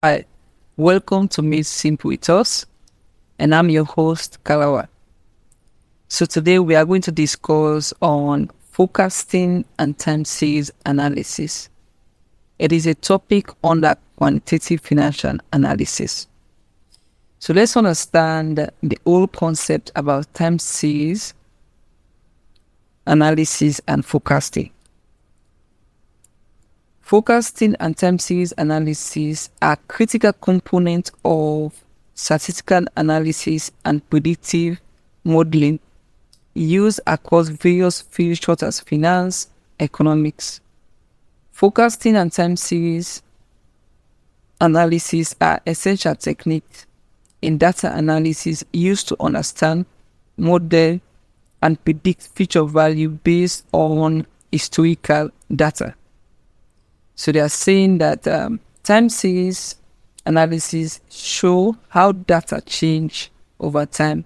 Hi, welcome to Madesimplewithus, and I'm your host, Kalawa. So today we are going to discuss on forecasting and time series analysis. It is a topic under quantitative financial analysis. So let's understand the whole concept about time series analysis and forecasting. Forecasting and time series analysis are critical components of statistical analysis and predictive modeling used across various fields such as finance, economics. Forecasting and time series analysis are essential techniques in data analysis used to understand, model, and predict future value based on historical data. So they are saying that time series analysis show how data change over time,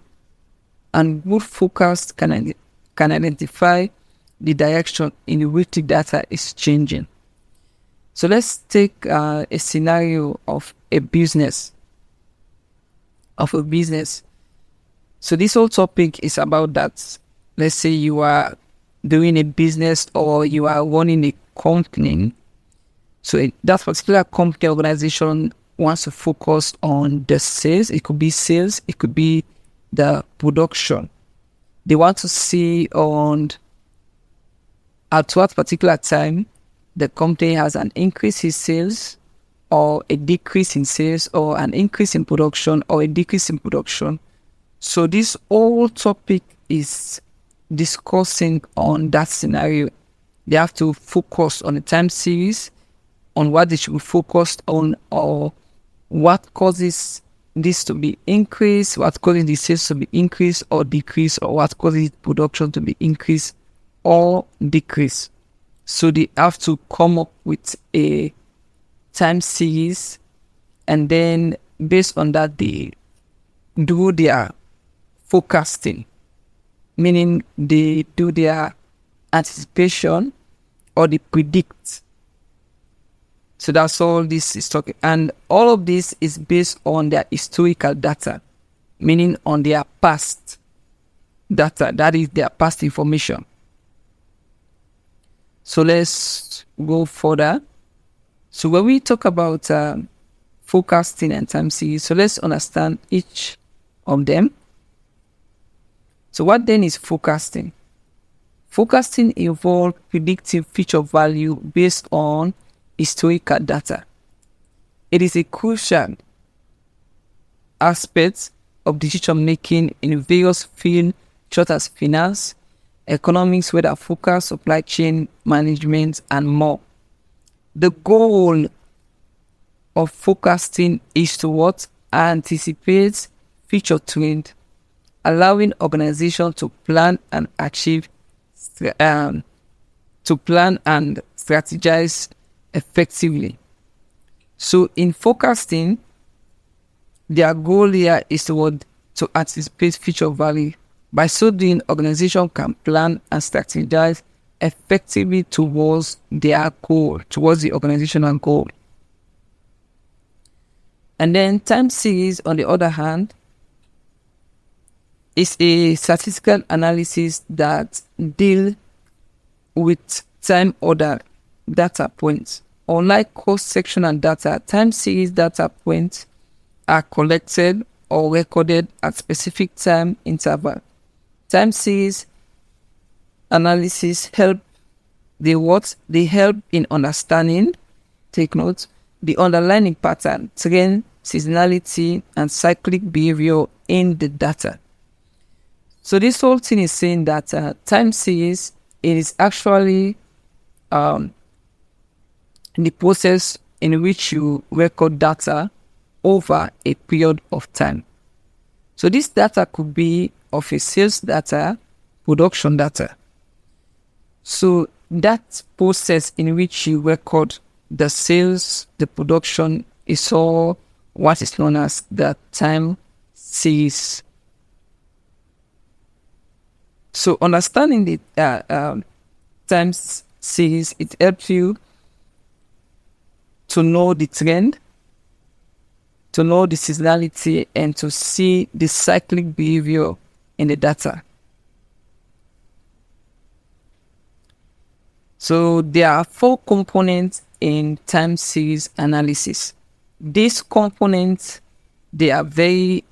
and good forecast can identify the direction in which the data is changing. So let's take a scenario of a business. So this whole topic is about that. Let's say you are doing a business or you are running a company. So that particular company organization wants to focus on the sales. It could be sales. It could be the production. They want to see on at what particular time the company has an increase in sales or a decrease in sales or an increase in production or a decrease in production. So this whole topic is discussing on that scenario. They have to focus on the time series, on what they should be focused on, or what causes this to be increased, what causes the sales to be increased or decreased, or what causes production to be increased or decreased. So they have to come up with a time series, and then based on that, they do their forecasting, meaning they do their anticipation or they predict. So that's all this is talking. And all of this is based on their historical data, meaning on their past data. That is their past information. So let's go further. So when we talk about forecasting and time series, so let's understand each of them. So what then is forecasting? Forecasting involves predicting future value based on historical data. It is a crucial aspect of decision making in various fields such as finance, economics, weather forecast, supply chain management, and more. The goal of forecasting is to what? Anticipate future trend, allowing organizations to plan and strategize effectively. So in forecasting, their goal here is to anticipate future value. By so doing, organization can plan and strategize effectively towards their goal, towards the organizational goal. And then time series, on the other hand, is a statistical analysis that deal with time order data points. Unlike cross-sectional data, time series data points are collected or recorded at specific time interval. Time series analysis help in understanding, take note, the underlying pattern, trend, seasonality, and cyclic behavior in the data. So this whole thing is saying that time series is actually the process in which you record data over a period of time. So this data could be of a sales data, production data. So that process in which you record the sales, the production, is all what is known as the time series. So understanding the time series, it helps you to know the trend, to know the seasonality and to see the cyclic behavior in the data. So there are 4 components in time series analysis. These components, they are very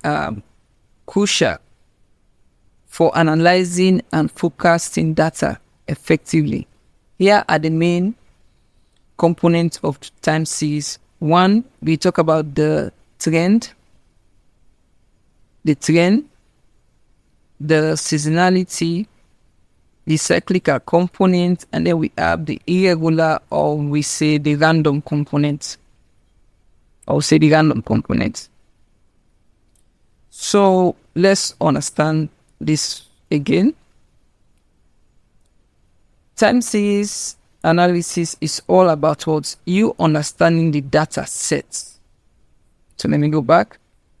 crucial for analyzing and forecasting data effectively. Here are the main components of time series. 1, we talk about the trend, the seasonality, the cyclical component, and then we have the irregular, or we say the random component. So let's understand this again. Time series analysis is all about what you understanding the data sets. So let me go back.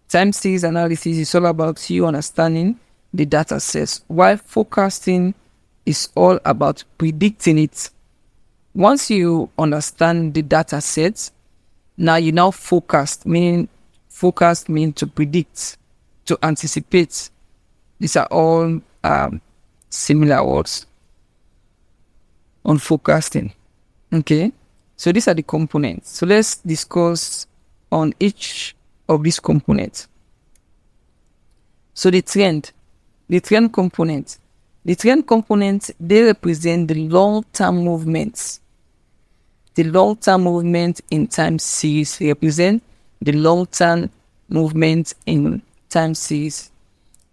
Time series analysis is all about you understanding the data sets, while forecasting is all about predicting it. Once you understand the data sets, now you now forecast, meaning to predict, to anticipate. These are all similar words on forecasting. Okay, so these are the components. So let's discuss on each of these components. So the trend component. The trend components, they represent the long-term movements. The long-term movement in time series represent the long-term movement in time series.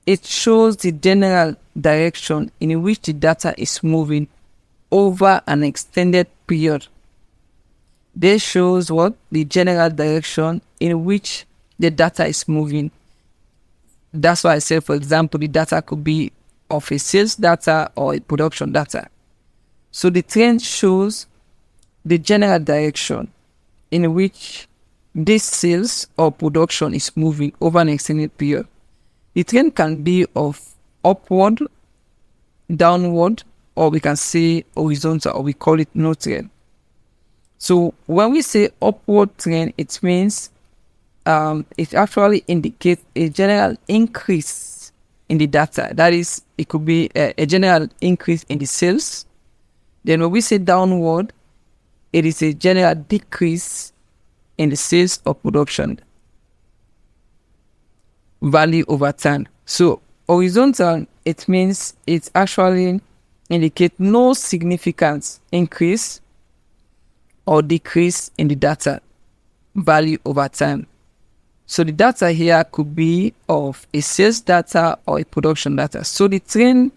It shows the general direction in which the data is moving over an extended period. This shows what? The general direction in which the data is moving. That's why I said, for example, the data could be of a sales data or a production data. So the trend shows the general direction in which this sales or production is moving over an extended period. The trend can be of upward, downward, or we can say horizontal, or we call it no trend. So when we say upward trend, it means it actually indicates a general increase in the data. That is, it could be a general increase in the sales. Then when we say downward, it is a general decrease in the sales or production value over time. So horizontal, it means it actually indicates no significant increase or decrease in the data value over time. So the data here could be of a sales data or a production data. So the trend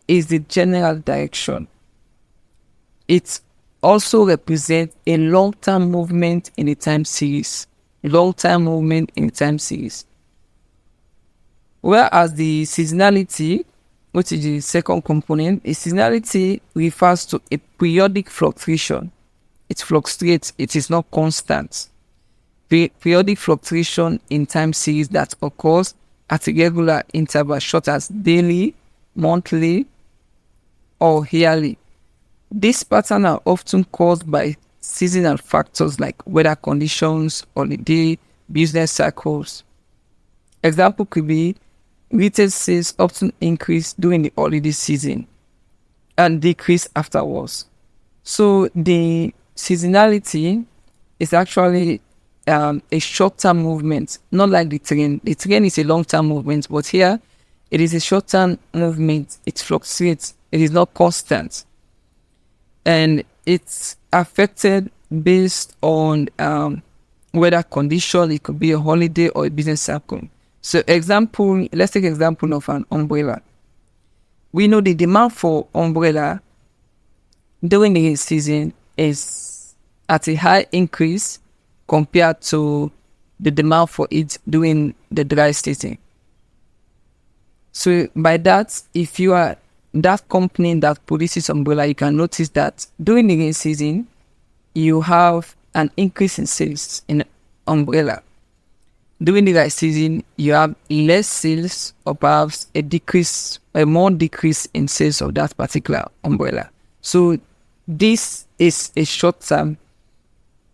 is the general direction. It also represents a long-term movement in the time series. Whereas the seasonality, which is the second component, a seasonality refers to a periodic fluctuation. It fluctuates, it is not constant. Periodic fluctuation in time series that occurs at irregular intervals, such as daily, monthly, or yearly. These patterns are often caused by seasonal factors like weather conditions, holiday, business cycles. Example could be retail sales often increase during the holiday season and decrease afterwards. So the seasonality is actually a short-term movement, not like the trend. The trend is a long-term movement, but here it is a short-term movement. It fluctuates. It is not constant, and it's affected based on weather condition. It could be a holiday or a business cycle. So let's take example of an umbrella. We know the demand for umbrella during the season is at a high increase compared to the demand for it during the dry season. So by that, if you are that company that produces umbrella, you can notice that during the rain season, you have an increase in sales in umbrella. During the dry season, you have less sales or perhaps a more decrease in sales of that particular umbrella. So this is a short-term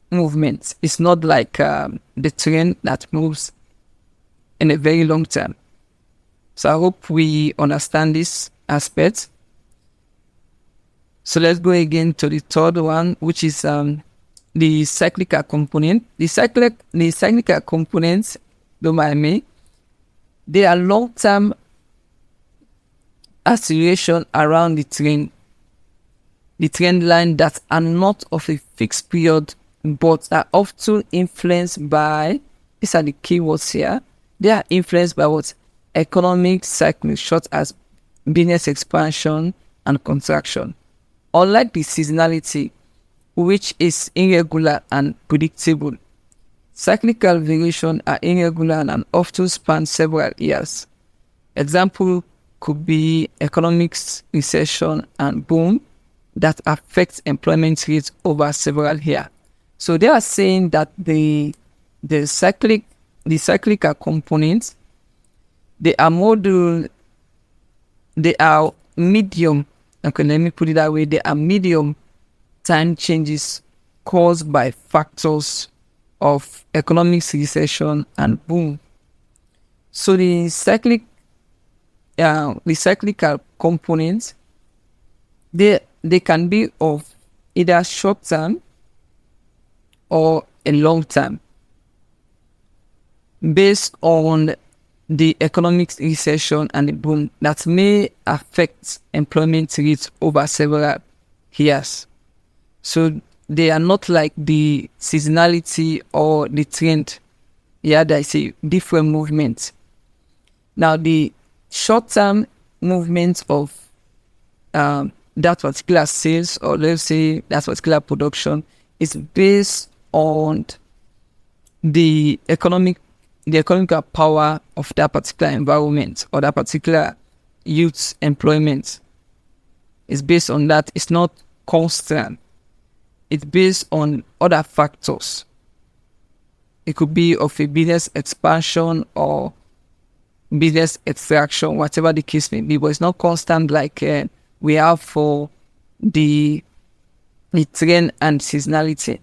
movement. It's not like the trend that moves in a very long term. So I hope we understand this aspect. So let's go again to the third one, which is the cyclical component. The cyclical components, don't mind me, they are long-term acceleration around the trend line that are not of a fixed period, but are often influenced by, these are the keywords here, they are influenced by what? Economic cycles, such as business expansion and contraction. Unlike the seasonality, which is irregular and predictable, cyclical variations are irregular and often span several years. Example could be economic recession and boom that affects employment rates over several years. So they are saying that the cyclical components, they are medium. Okay, let me put it that way. They are medium time changes caused by factors of economic recession and boom. So the cyclical components, they can be of either short term or a long term, based on the economic recession and the boom that may affect employment rates over several years. So they are not like the seasonality or the trend. Yeah, there is a different movement. Now the short-term movement of that particular sales, or let's say that particular production, is based on the economic power of that particular environment or that particular youth's employment. It's based on that. It's not constant. It's based on other factors. It could be of a business expansion or business extraction, whatever the case may be, but it's not constant like we have for the trend and seasonality.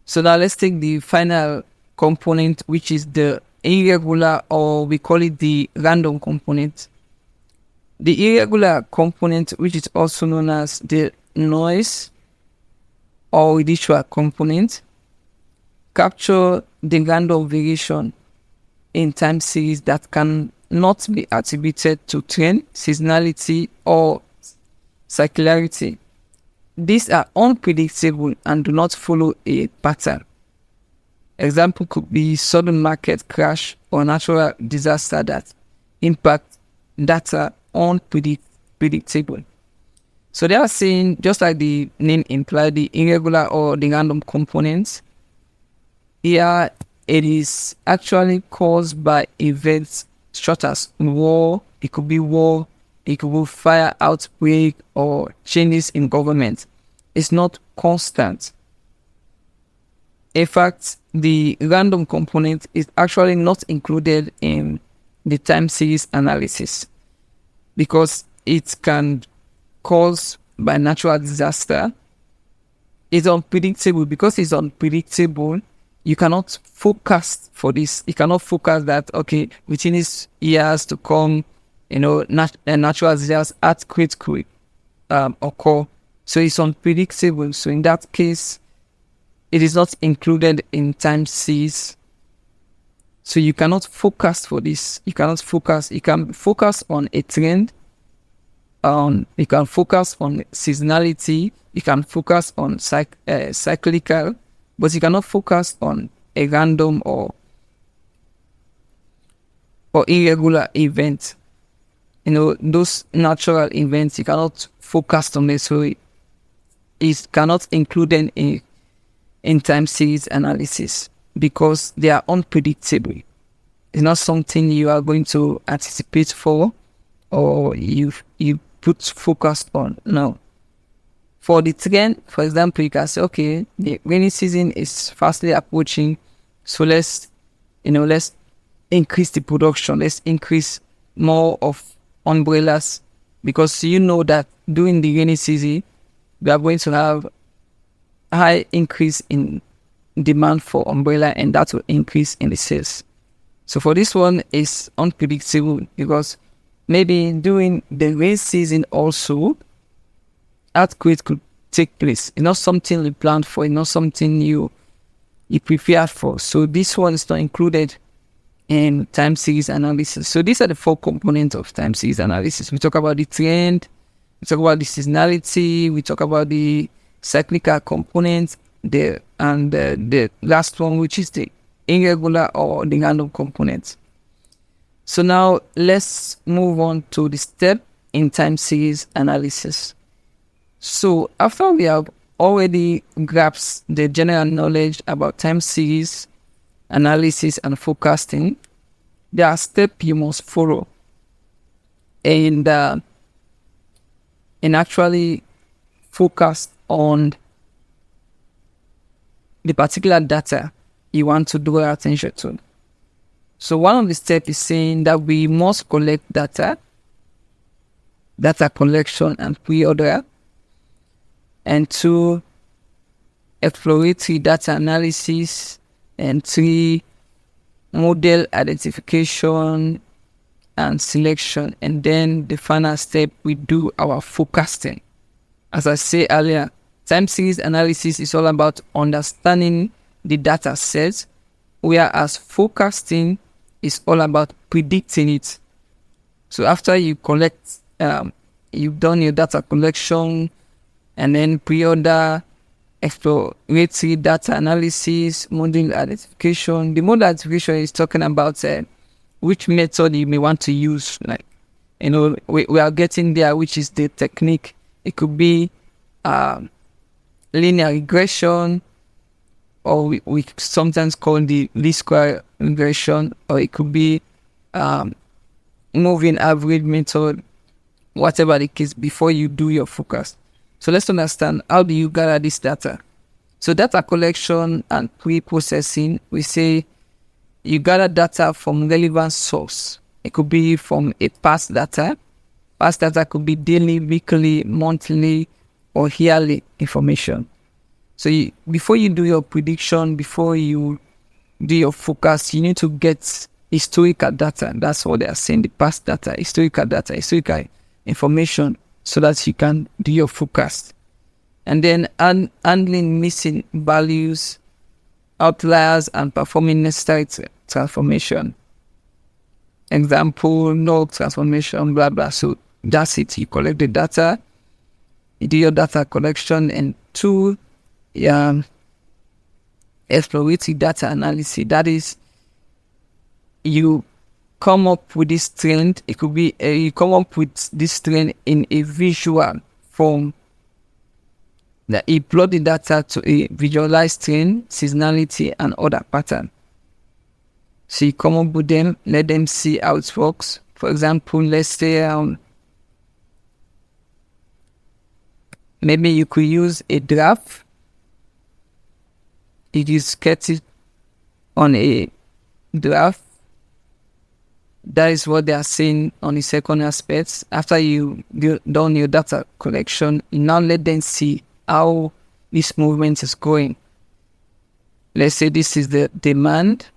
So now let's take the final component, which is the irregular, or we call it the random component. The irregular component, which is also known as the noise or residual component, capture the random variation in time series that can not be attributed to trend, seasonality, or cyclicality. These are unpredictable and do not follow a pattern. Example could be sudden market crash or natural disaster that impact data unpredictable. So they are saying, just like the name implies, the irregular or the random components, here it is actually caused by events such as war. It could be war, it could be fire outbreak, or changes in government. It's not constant. In fact, the random component is actually not included in the time series analysis because it can cause by natural disaster. It's unpredictable. Because it's unpredictable, you cannot forecast for this. You cannot forecast that, okay, within these years to come, natural disasters, earthquakes could occur. So it's unpredictable. So in that case, it is not included in time series. So you cannot forecast for this. You cannot focus. You can focus on a trend. You can focus on seasonality. You can focus on cyclical, but you cannot focus on a random or irregular event. Those natural events, you cannot focus on this. So it cannot include them in time series analysis because they are unpredictable. It's not something you are going to anticipate for or you put focus on. No. For the trend, for example, you can say, okay, the rainy season is fastly approaching, so let's increase the production. Let's increase more of umbrellas because you know that during the rainy season, we are going to have high increase in demand for umbrella, and that will increase in the sales. So for this one, it's unpredictable because maybe during the rain season also, earthquake could take place. It's not something you planned for, it's not something you prepared for. So this one is not included in time series analysis. So these are the 4 components of time series analysis. We talk about the trend, we talk about the seasonality, we talk about the cyclical components, and the last one, which is the irregular or the random components. So now let's move on to the step in time series analysis. So after we have already grasped the general knowledge about time series analysis and forecasting, there are steps you must follow in actually focus on the particular data you want to draw attention to. So one of the steps is saying that we must collect data collection and pre-order, and 2, exploratory data analysis, and 3, model identification and selection, and then the final step, we do our forecasting. As I said earlier, time series analysis is all about understanding the data set, whereas forecasting is all about predicting it. So after you collect, you've done your data collection, and then pre-order, exploratory data analysis, model identification. The model identification is talking about which method you may want to use. Like, we are getting there, which is the technique. It could be linear regression, or we sometimes call the least square regression, or it could be moving average method, whatever the case, before you do your forecast. So let's understand, how do you gather this data? So data collection and pre-processing, we say you gather data from relevant source. It could be from a past data. Past data could be daily, weekly, monthly, or yearly information. So before you do your prediction, before you do your forecast, you need to get historical data. That's what they are saying, the past data, historical information, so that you can do your forecast. And then handling missing values, outliers, and performing necessary transformation. Example, no transformation, blah, blah. So that's it. You collect the data, you do your data collection, and 2, exploratory data analysis. That is, you come up with this trend. It could be you come up with this trend in a visual form. That you plot the data to a visualized trend, seasonality, and other pattern. So you come up with them, let them see how it works. For example, let's say maybe you could use a graph. It is sketched on a graph. That is what they are saying on the second aspect. After you done your data collection, you now let them see how this movement is going. Let's say this is the demand.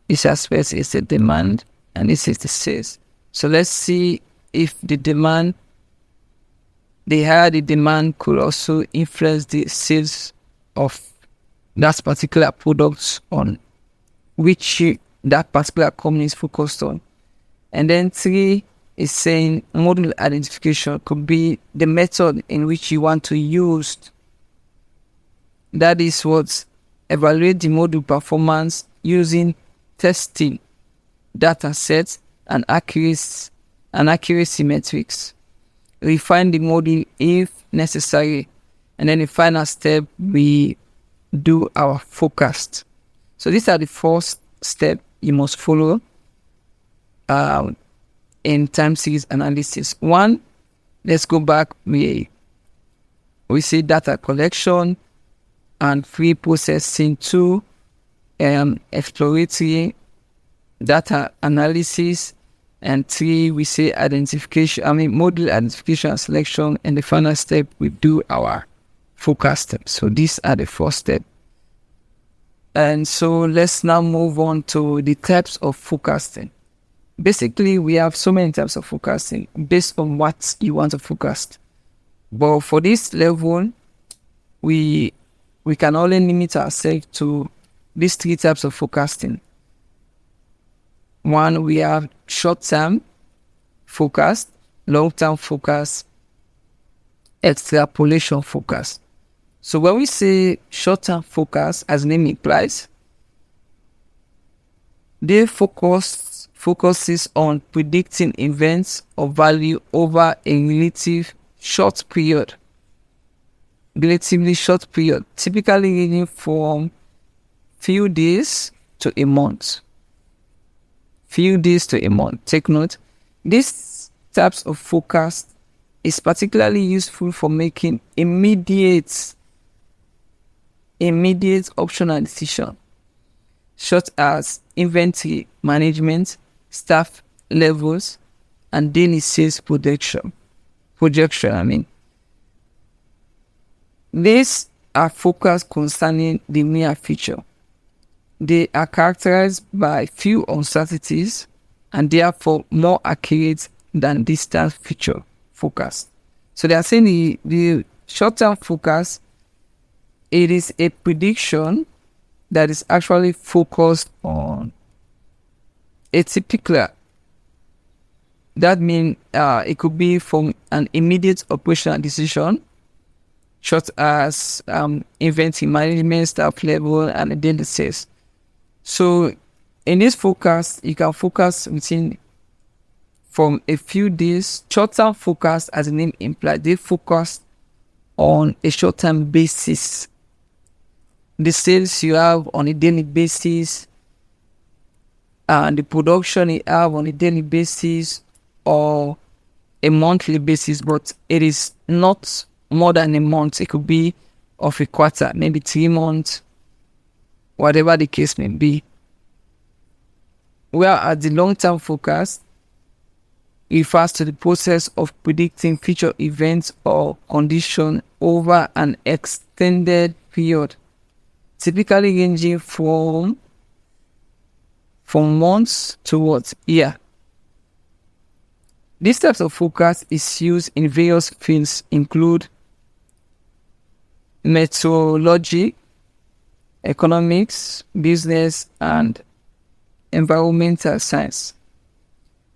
This aspect is the demand, and this is the sales. So let's see if the demand, the higher the demand could also influence the sales of that particular product on which that particular company is focused on. And then 3 is saying model identification could be the method in which you want to use. That is what evaluate the model performance using testing data sets and accuracy metrics. Refine the model if necessary, and then the final step, we do our forecast. So these are the 4 steps you must follow in time series analysis. 1, let's go back. We see data collection and pre-processing. 2, exploratory data analysis, And 3, we say model identification and selection. And the final step, we do our focus steps. So these are the 4 steps. And so let's now move on to the types of forecasting. Basically, we have so many types of forecasting based on what you want to forecast. But for this level, we can only limit ourselves to these 3 types of forecasting. 1, we have short-term forecast, long-term forecast, extrapolation forecast. So when we say short-term forecast, as the name implies, they focuses on predicting events of value over a relatively short period, typically ranging from few days to a month. Take note, these types of forecast is particularly useful for making immediate optional decision, such as inventory management, staff levels, and daily sales projection. These are forecasts concerning the near future. They are characterized by few uncertainties and therefore more accurate than distant future forecast. So they are saying the short-term forecast, it is a prediction that is actually focused on a typical. That means it could be from an immediate operational decision, such as inventory management, staff level, and daily sales. So in this forecast, you can focus within from a few days. Short-term forecast, as the name implies, they focus on a short-term basis. The sales you have on a daily basis, and the production you have on a daily basis or a monthly basis, but it is not more than a month. It could be of a quarter, maybe 3 months, whatever the case may be. Whereas the long-term forecast refers to the process of predicting future events or conditions over an extended period, typically ranging from months towards year. These types of forecast is used in various fields, include meteorology, economics, business, and environmental science.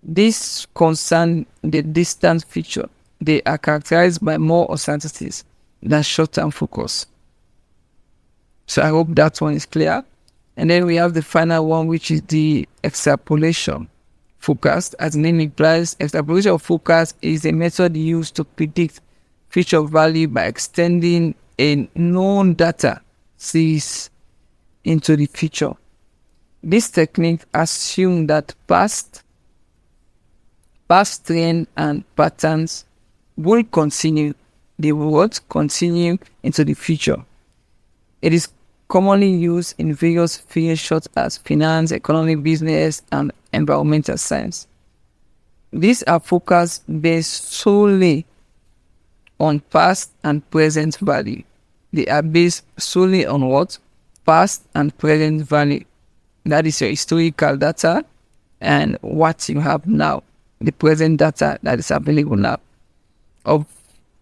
These concern the distant future. They are characterized by more uncertainties than short-term focus. So I hope that one is clear. And then we have the final one, which is the extrapolation forecast. As the name implies, extrapolation forecast is a method used to predict future value by extending a known data series into the future. This technique assumes that past trends and patterns will continue. They will continue into the future. It is commonly used in various fields such as finance, economic, business, and environmental science. These are forecasts based solely on past and present value. They are based solely on what? Past and present value. That is your historical data and what you have now, the present data that is available now of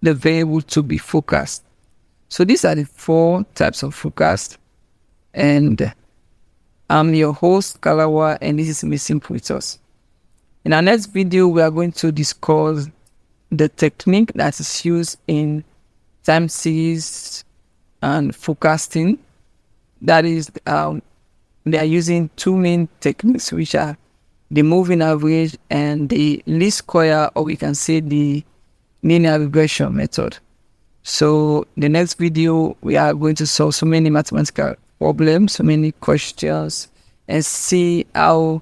the variable to be forecast. So these are the 4 types of forecast. And I'm your host, Kalawa, and this is Madesimplewithus. In our next video, we are going to discuss the technique that is used in time series and forecasting. That is, they are using 2 main techniques, which are the moving average and the least square, or we can say the linear regression method. So the next video, we are going to solve so many mathematical problems, so many questions, and see how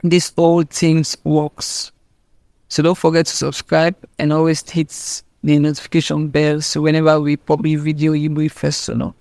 this whole thing works. So don't forget to subscribe and always hit the notification bell, so whenever we publish video, you will be first to know.